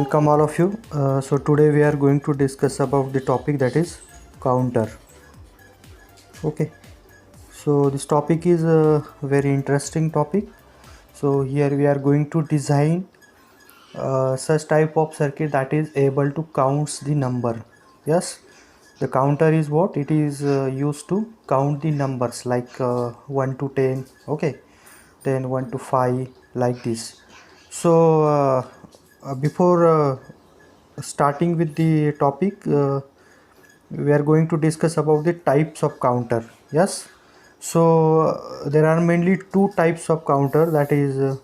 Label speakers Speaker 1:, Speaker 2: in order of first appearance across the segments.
Speaker 1: welcome all of you. So today we are going to discuss about the topic that is counter. Okay, so this topic is a very interesting topic. So here we are going to design such type of circuit that is able to count the number. Yes, the counter is what it is used to count the numbers like 1 to 10. Okay, then 1 to 5 like this. So before starting with the topic, we are going to discuss about the types of counter. Yes, so there are mainly two types of counter, that is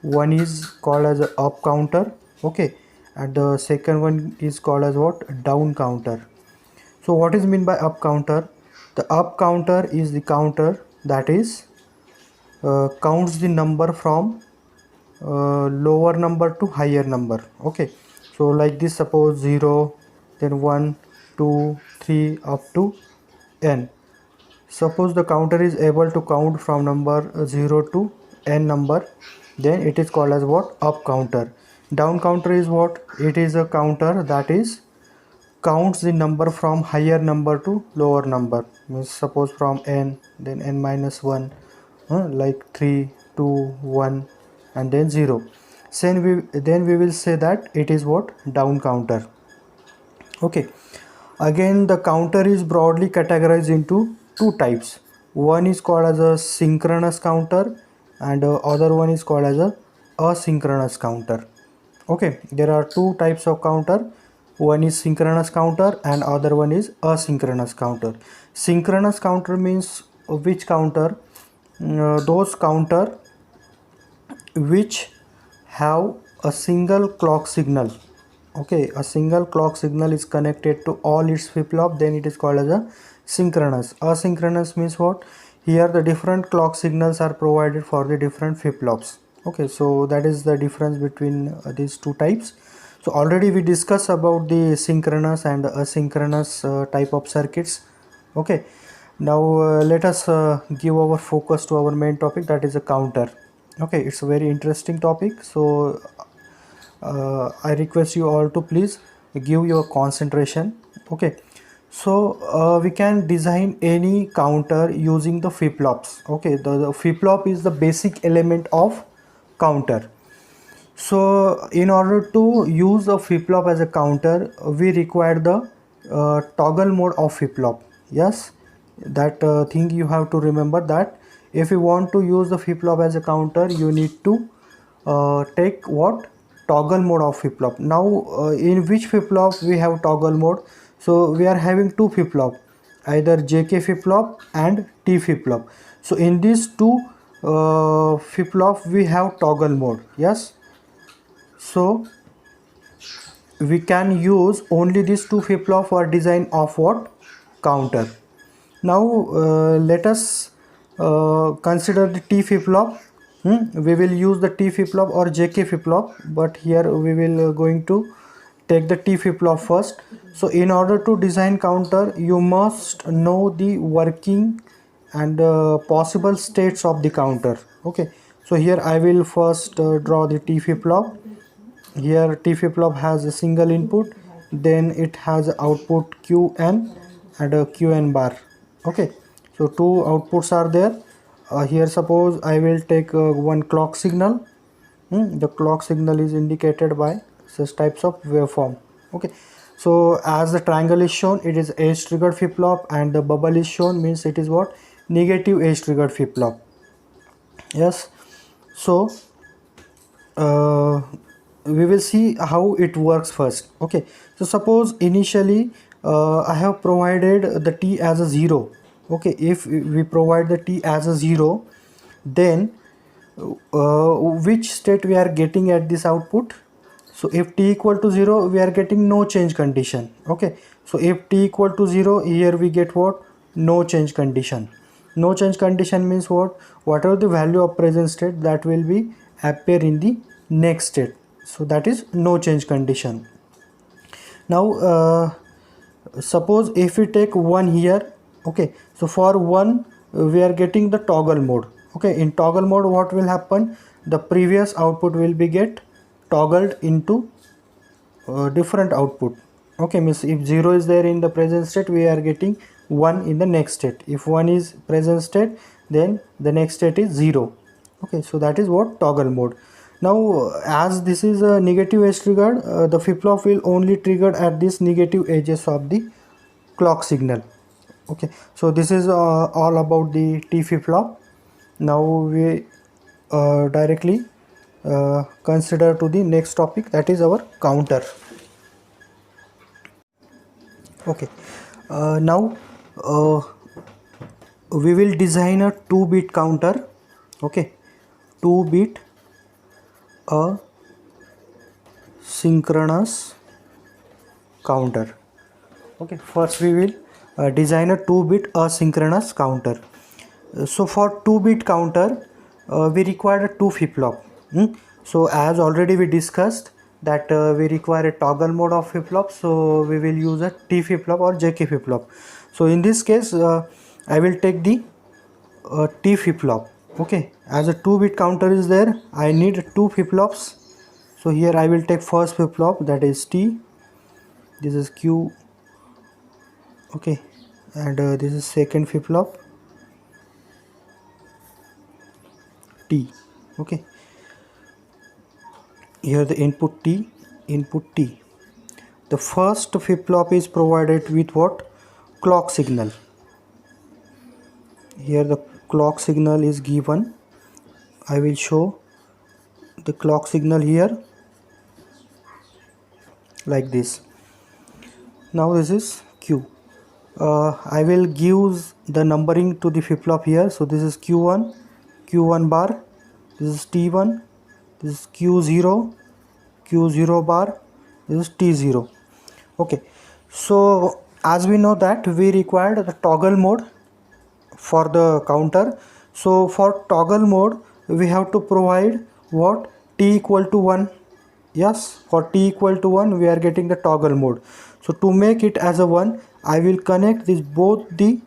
Speaker 1: one is called as a up counter. Okay, and the second one is called as what, down counter. So what is mean by up counter? The up counter is the counter that is counts the number from lower number to higher number. Okay, so like this, suppose 0, then 1, 2, 3 up to n. Suppose the counter is able to count from number 0 to n number, then it is called as what, up counter. Down counter is what, it is a counter that is counts the number from higher number to lower number. Means suppose from n, then n minus 1, like 3, 2, 1 and then 0. Then we will say that it is what, down counter. Okay, again the counter is broadly categorized into two types. One is called as a synchronous counter and other one is called as a asynchronous counter. Okay, there are two types of counter. One is synchronous counter and other one is asynchronous counter. Synchronous counter means which counter? Those counter which have a single clock signal. Okay, a single clock signal is connected to all its flip-flop, then it is called as a synchronous. Asynchronous means what? Here the different clock signals are provided for the different flip-flops. Okay, so that is the difference between these two types. So already we discussed about the synchronous and asynchronous type of circuits. Okay, now let us give our focus to our main topic, that is a counter. Okay, it's a very interesting topic, so I request you all to please give your concentration. Okay, so we can design any counter using the flip-flops. Okay, the flip-flop is the basic element of counter. So in order to use a flip-flop as a counter, we require the toggle mode of flip-flop. Yes, that thing you have to remember, that if you want to use the flip-flop as a counter, you need to take what, toggle mode of flip-flop. Now in which flip-flop we have toggle mode? So we are having two flip-flop, either JK flip-flop and T flip-flop. So in these two flip-flop we have toggle mode. Yes, so we can use only these two flip-flop for design of what, counter. Now let us consider the T flip-flop. We will use the T flip-flop or JK flip-flop, but here we will going to take the T flip-flop first. So in order to design counter, you must know the working and possible states of the counter. Okay, so here I will first draw the T flip-flop. Here T flip-flop has a single input, then it has output Qn and a Qn bar. Okay, so two outputs are there. Here suppose I will take one clock signal. The clock signal is indicated by such types of waveform. Okay, so as the triangle is shown, it is edge triggered flip-flop, and the bubble is shown, means it is what, negative edge triggered flip-flop. Yes, so we will see how it works first. Okay, so suppose initially I have provided the T as a 0. Okay, if we provide the T as a 0, then which state we are getting at this output? So if T equal to 0, we are getting no change condition. Okay, so if T equal to 0, here we get what, no change condition. No change condition means what, whatever the value of present state, that will be appear in the next state. So that is no change condition. Now suppose if we take 1 here. Okay, so for 1 we are getting the toggle mode. Okay, in toggle mode what will happen, the previous output will be get toggled into different output. Okay, means if 0 is there in the present state, we are getting 1 in the next state. If 1 is present state, then the next state is 0. Okay, so that is what toggle mode. Now as this is a negative edge triggered, the flip-flop will only trigger at this negative edges of the clock signal. Okay, so this is all about the T flip-flop. Now we directly consider to the next topic, that is our counter. Okay, now we will design a 2-bit counter. Okay, 2-bit synchronous counter. Okay, first we will design a 2-bit asynchronous counter. So for 2-bit counter, we require a 2 flip-flop. So as already we discussed that we require a toggle mode of flip-flop, so we will use a T flip-flop or JK flip-flop. So in this case I will take the T flip-flop. Okay, as a 2-bit counter is there, I need 2 flip-flops. So here I will take first flip-flop, that is T, this is Q. Okay, and this is second flip-flop, T. Okay, here the input T, input T. The first flip-flop is provided with what? Clock signal. Here the clock signal is given. I will show the clock signal here like this. Now this is Q. I will give the numbering to the flip-flop here. So this is Q1, Q1 bar, this is T1, this is Q0, Q0 bar, this is T0. Okay, so as we know that we required the toggle mode for the counter. So for toggle mode we have to provide what? T equal to 1. Yes, for T equal to 1 we are getting the toggle mode. So to make it as a 1, I will connect this both the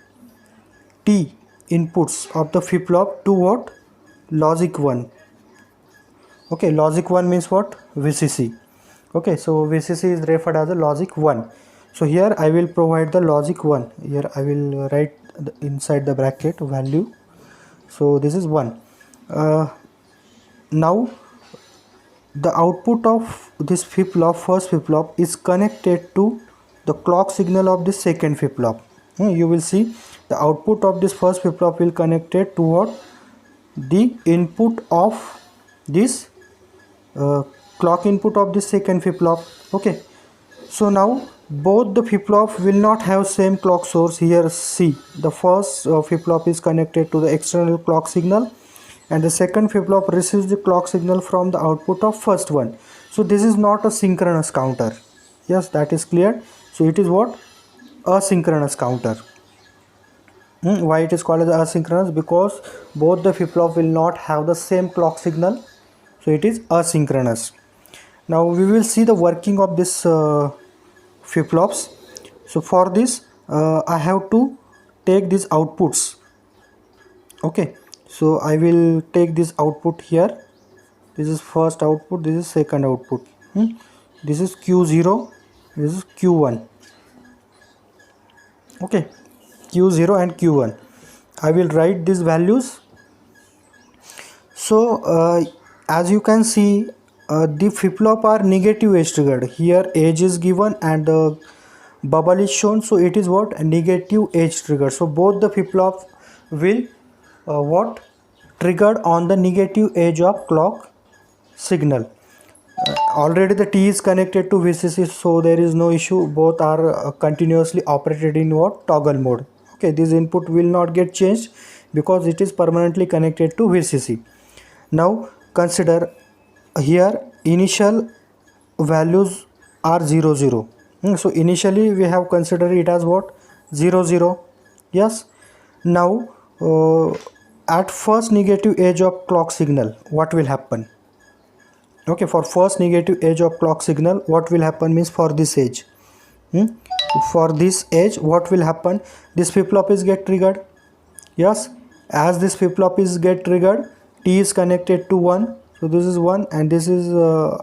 Speaker 1: T inputs of the flip-flop to what? Logic 1. Okay, logic 1 means what? VCC. Okay, so VCC is referred as a logic 1. So here I will provide the logic 1. Here I will write inside the bracket value. So this is 1. Now the output of this flip-flop, first flip-flop, is connected to the clock signal of the second flip-flop. You will see the output of this first flip-flop will connected to what? The input of this clock input of the second flip-flop. Okay, so now both the flip-flop will not have same clock source. Here see, the first flip-flop is connected to the external clock signal, and the second flip-flop receives the clock signal from the output of first one. So this is not a synchronous counter. Yes, that is clear. So it is what? Asynchronous counter. Why it is called as asynchronous? Because both the flip-flop will not have the same clock signal, so it is asynchronous. Now we will see the working of this flip-flops. So for this I have to take these outputs. Okay, so I will take this output here. This is first output, this is second output. This is Q0, this is Q1. Okay, Q0 and Q1. I will write these values. So as you can see, the flip-flop are negative edge triggered. Here edge is given and the bubble is shown, so it is what? Negative edge triggered. So both the flip-flop will what? Triggered on the negative edge of clock signal. Already the T is connected to VCC, so there is no issue. Both are continuously operated in what? Toggle mode. Okay, this input will not get changed because it is permanently connected to VCC. Now consider here initial values are 0 0. So initially we have considered it as what? 0 0. Yes. Now at first negative edge of clock signal, what will happen? Okay, for first negative edge of clock signal, what will happen means for this edge. For this edge, what will happen? This flip-flop is get triggered. Yes, as this flip-flop is get triggered, T is connected to 1, So this is 1 and this is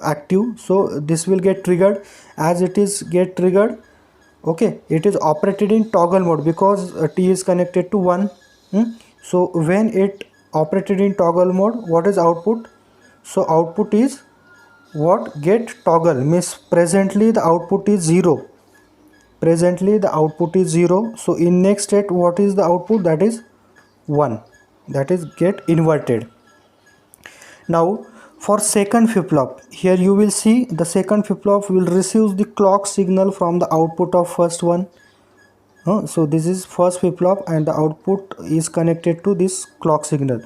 Speaker 1: active, so this will get triggered. As it is get triggered, okay, it is operated in toggle mode because T is connected to 1. So when it operated in toggle mode, what is output? So output is what? Get toggle, means presently the output is 0. Presently the output is 0. So in next state, what is the output? That is 1. That is get inverted. Now for second flip-flop, here you will see the second flip-flop will receive the clock signal from the output of first one. So this is first flip-flop and the output is connected to this clock signal.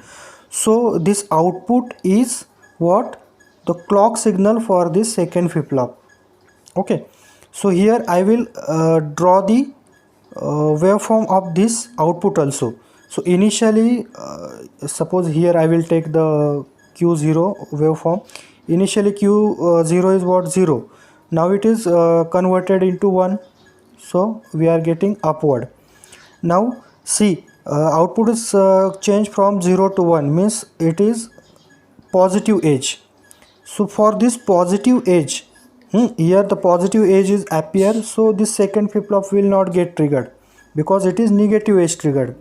Speaker 1: So this output is what? The clock signal for this second flip-flop. Okay, so here I will draw the waveform of this output also. So initially, suppose here I will take the Q0 waveform. Initially Q0 is what? 0. Now it is converted into 1. So we are getting upward. Now see, output is changed from 0 to 1, means it is positive edge. So for this positive edge, here the positive edge is appear, so this second flip-flop will not get triggered because it is negative edge triggered.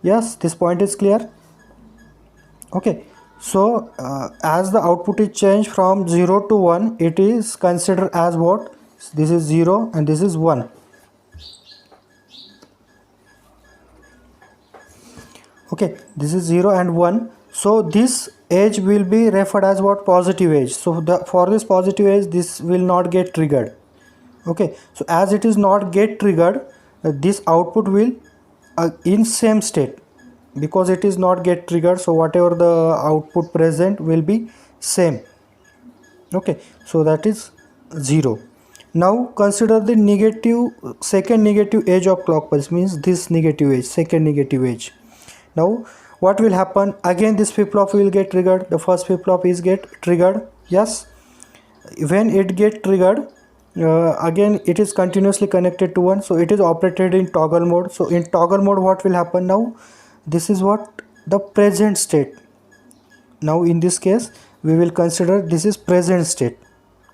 Speaker 1: Yes, this point is clear. Okay, so as the output is changed from 0 to 1, it is considered as what? This is 0 and this is 1. Okay, this is 0 and 1. So this edge will be referred as what? Positive edge. So for this positive edge, this will not get triggered. Okay, so as it is not get triggered, this output will in same state, because it is not get triggered, so whatever the output present will be same. Okay, so that is 0. Now consider the negative, second negative edge of clock pulse, means this negative edge, second negative edge. Now what will happen? Again this flip-flop will get triggered. The first flip-flop is get triggered. Yes, when it get triggered, again it is continuously connected to 1, so it is operated in toggle mode. So in toggle mode, what will happen now? This is what? The present state. Now in this case we will consider this is present state.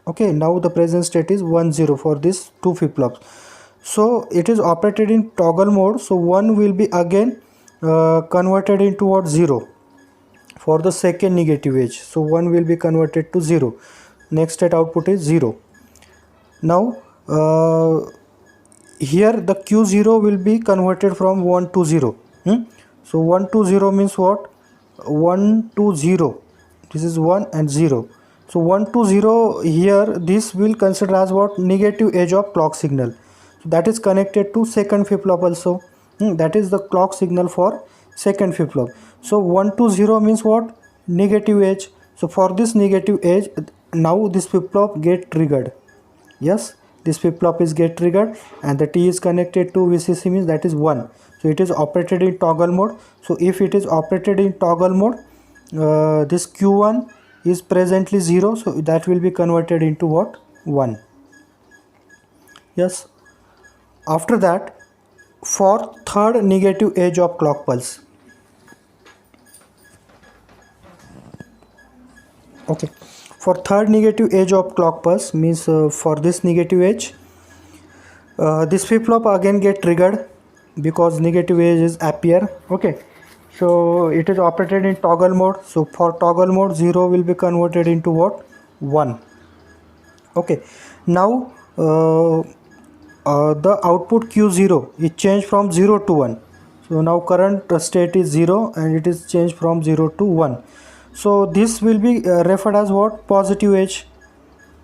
Speaker 1: Okay, now the present state is 1 0 for this two flip-flops. So it is operated in toggle mode, so 1 will be again converted into what? 0 for the second negative edge. So 1 will be converted to 0. Next state output is 0. Now here the Q0 will be converted from 1 to 0. So 1 to 0 means what? 1 to 0. This is 1 and 0. So 1 to 0 here, this will consider as what? Negative edge of clock signal. So that is connected to second flip-flop also. That is the clock signal for second flip-flop. So 1 to 0 means what? Negative edge. So for this negative edge, now this flip-flop get triggered. Yes, this flip-flop is get triggered and the T is connected to VCC, means that is 1. So it is operated in toggle mode. So if it is operated in toggle mode, this Q1 is presently 0, so that will be converted into what? 1. Yes. After that, for third negative edge of clock pulse. Okay, for third negative edge of clock pulse, means for this negative edge, this flip-flop again get triggered because negative edge is appear. Okay, so it is operated in toggle mode. So for toggle mode, 0 will be converted into what? 1. Okay, now the output Q0 is changed from 0 to 1. So now current state is 0 and it is changed from 0 to 1. So this will be referred as what? Positive edge.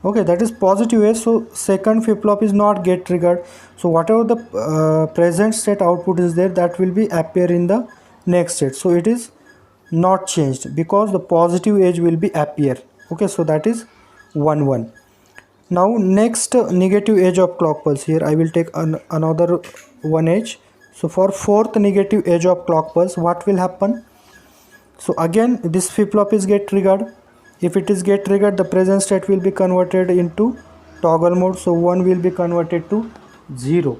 Speaker 1: Okay, that is positive edge. So second flip-flop is not get triggered. So whatever the present state output is there, that will be appear in the next state. So it is not changed because the positive edge will be appear. Okay, so that is 1 1. Now next negative edge of clock pulse, here I will take another one edge. So for fourth negative edge of clock pulse, what will happen? So again this flip-flop is get triggered. If it is get triggered, the present state will be converted into toggle mode. So 1 will be converted to 0.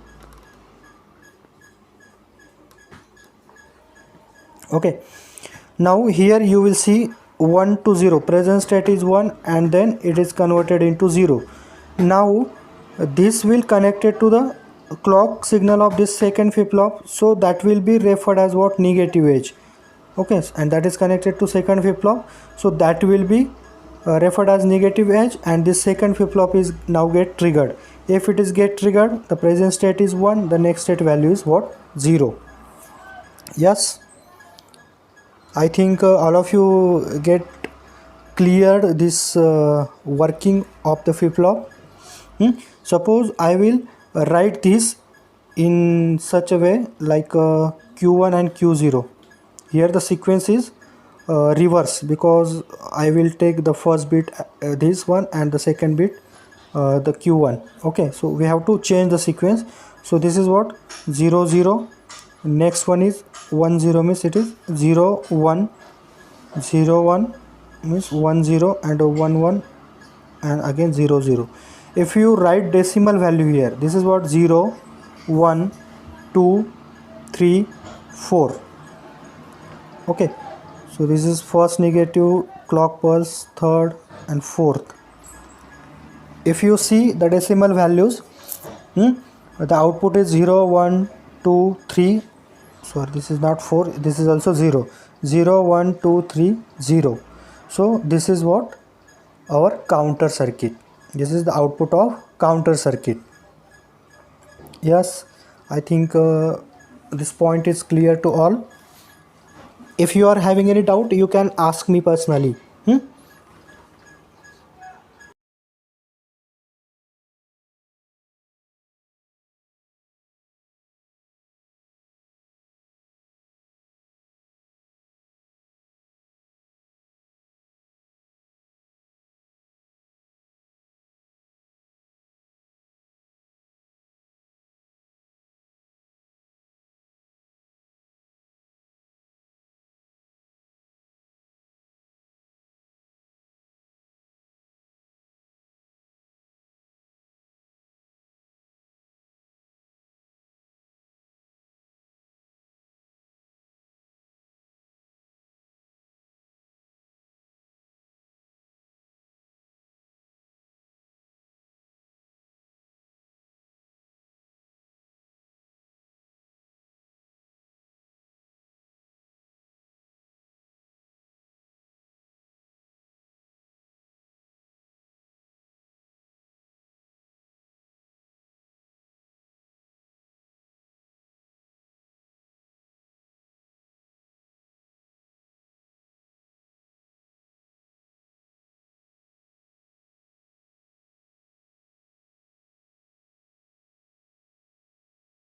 Speaker 1: Okay, now here you will see 1 to 0, present state is 1 and then it is converted into 0. Now this will connected to the clock signal of this second flip-flop, so that will be referred as what? Negative edge. Okay, and that is connected to second flip-flop, so that will be referred as negative edge, and this second flip-flop is now get triggered. If it is get triggered, the present state is 1, the next state value is what? 0. Yes, I think all of you get cleared this working of the flip-flop. Suppose I will write this in such a way like Q1 and Q0. Here the sequence is reverse, because I will take the first bit this one and the second bit the Q1. Okay, so we have to change the sequence. So this is what? 0 0, next one is 1 0, means it is 0 1, 0 1 means 1 0, and 1 1, and again 0 0. If you write decimal value here, this is what? 0 1 2 3 4. Okay, so this is first negative clock pulse, third and fourth. If you see the decimal values, the output is 0 1 2 3. Sorry, this is not 4, this is also 0 0 1 2 3 0. So this is what? Our counter circuit. This is the output of counter circuit. Yes, I think this point is clear to all. If you are having any doubt, you can ask me personally.